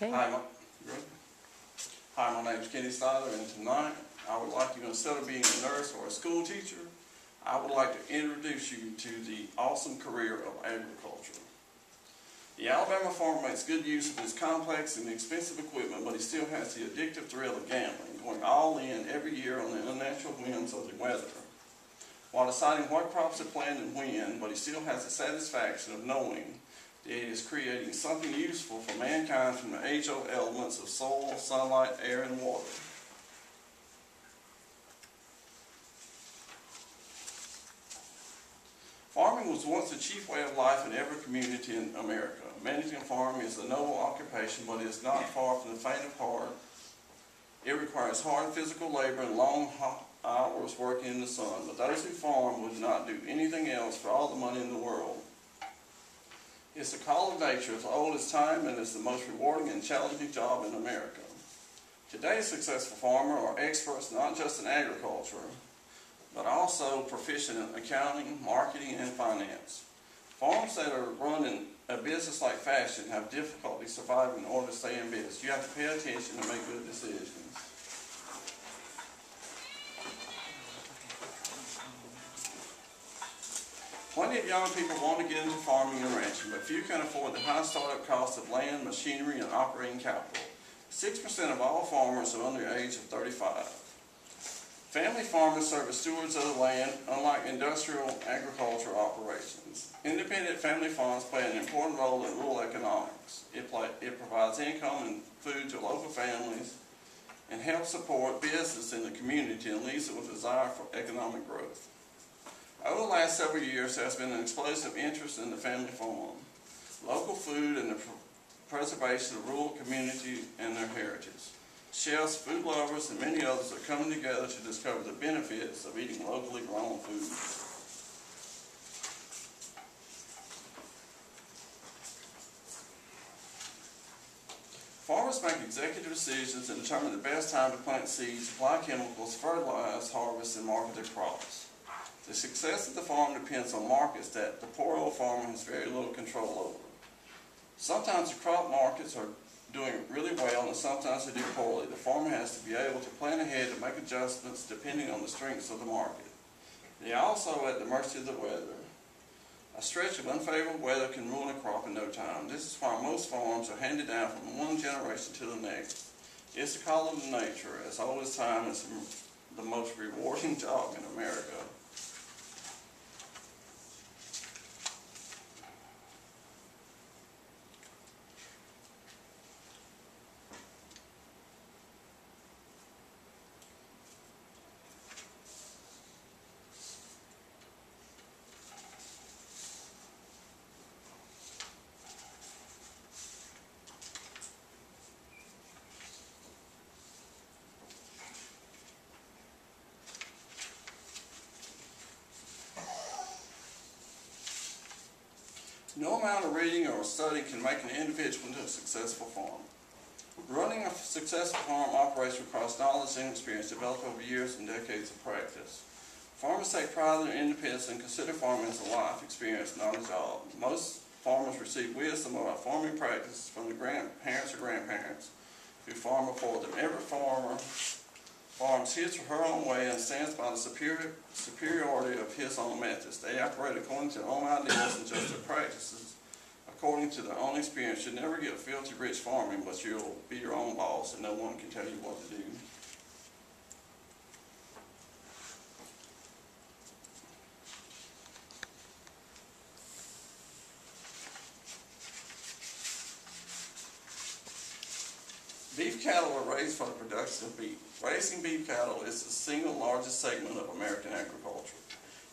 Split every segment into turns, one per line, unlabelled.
Okay.
Hi, my name is Kenny Styler, and tonight I would like you, instead of being a nurse or a school teacher, I would like to introduce you to the awesome career of agriculture. The Alabama farmer makes good use of his complex and expensive equipment, but he still has the addictive thrill of gambling, going all in every year on the unnatural whims of the weather, while deciding what crops to plant and when, but he still has the satisfaction of knowing that he is creating something useful for mankind from the age-old elements of soil, sunlight, air, and water. Farming was once the chief way of life in every community in America. Managing a farm is a noble occupation, but it is not far from the faint of heart. It requires hard physical labor and long hours working in the sun, but those who farm would not do anything else for all the money in the world. It's the call of nature, as old as time, and it's the most rewarding and challenging job in America. Today's successful farmers are experts not just in agriculture, but also proficient in accounting, marketing, and finance. Farms that are running a business-like fashion have difficulty surviving in order to stay in business. You have to pay attention and make good decisions. Plenty of young people want to get into farming and ranching, but few can afford the high startup costs of land, machinery, and operating capital. 6% of all farmers are under the age of 35. Family farmers serve as stewards of the land, unlike industrial agricultural operations. Independent family farms play an important role in rural economics. It provides income and food to local families and helps support business in the community and leaves it with a desire for economic growth. Over the last several years, there has been an explosive interest in the family farm, local food, and the preservation of rural community and their heritage. Chefs, food lovers, and many others are coming together to discover the benefits of eating locally grown food. Farmers make executive decisions and determine the best time to plant seeds, apply chemicals, fertilize, harvest, and market their crops. The success of the farm depends on markets that the poor old farmer has very little control over. Sometimes the crop markets are doing really well, and sometimes they do poorly. The farmer has to be able to plan ahead to make adjustments depending on the strengths of the market. They are also at the mercy of the weather. A stretch of unfavorable weather can ruin a crop in no time. This is why most farms are handed down from one generation to the next. It's the call of nature. As old as time, it's the most rewarding job in America. No amount of reading or study can make an individual into a successful farmer. Running a successful farm operation requires knowledge and experience developed over years and decades of practice. Farmers take pride in their independence and consider farming as a life experience, not a job. Most farmers receive wisdom about farming practices from the grandparents or grandparents who farm before them. Every farmer farms his or her own way and stands by the superiority of his own methods. They operate according to their own ideas and judge their practices according to their own experience. You'll never get filthy rich farming, but you'll be your own boss and no one can tell you what to do. Beef cattle are raised for the production of beef. Raising beef cattle is the single largest segment of American agriculture.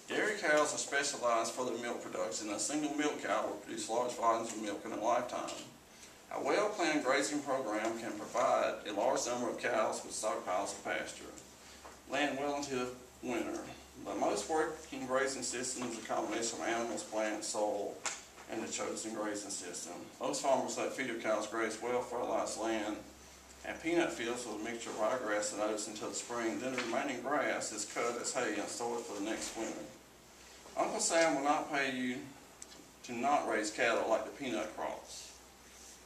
Dairy cows are specialized for their milk production. A single milk cow will produce large volumes of milk in a lifetime. A well-planned grazing program can provide a large number of cows with stockpiles of pasture, land well into the winter. The most working grazing system is a combination of animals, plants, soil, and the chosen grazing system. Most farmers let feeder cows graze well-fertilized land and peanut fields with a mixture of ryegrass and oats until the spring. Then the remaining grass is cut as hay and stored for the next winter. Uncle Sam will not pay you to not raise cattle like the peanut crops.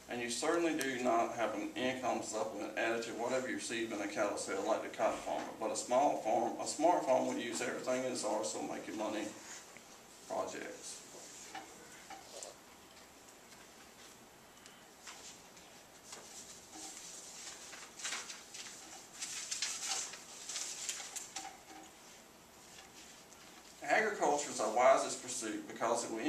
And you certainly do not have an income supplement added to whatever you receive in a cattle sale like the cotton farmer. But a smart farm would use everything in its arsenal making money projects. Agriculture is our wisest pursuit because it will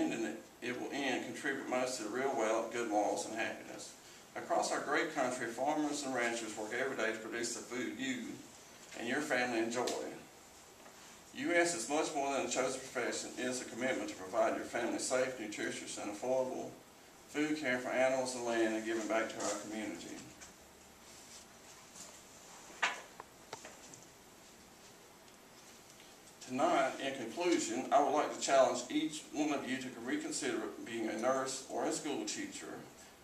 contribute most to the real wealth, good morals, and happiness. Across our great country, farmers and ranchers work every day to produce the food you and your family enjoy. U.S. is much more than a chosen profession. It is a commitment to provide your family safe, nutritious, and affordable food, care for animals and land, and giving back to our community. Tonight, in conclusion, I would like to challenge each one of you to reconsider being a nurse or a school teacher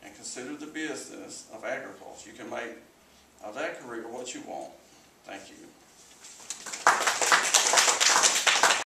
and consider the business of agriculture. You can make of that career what you want. Thank you.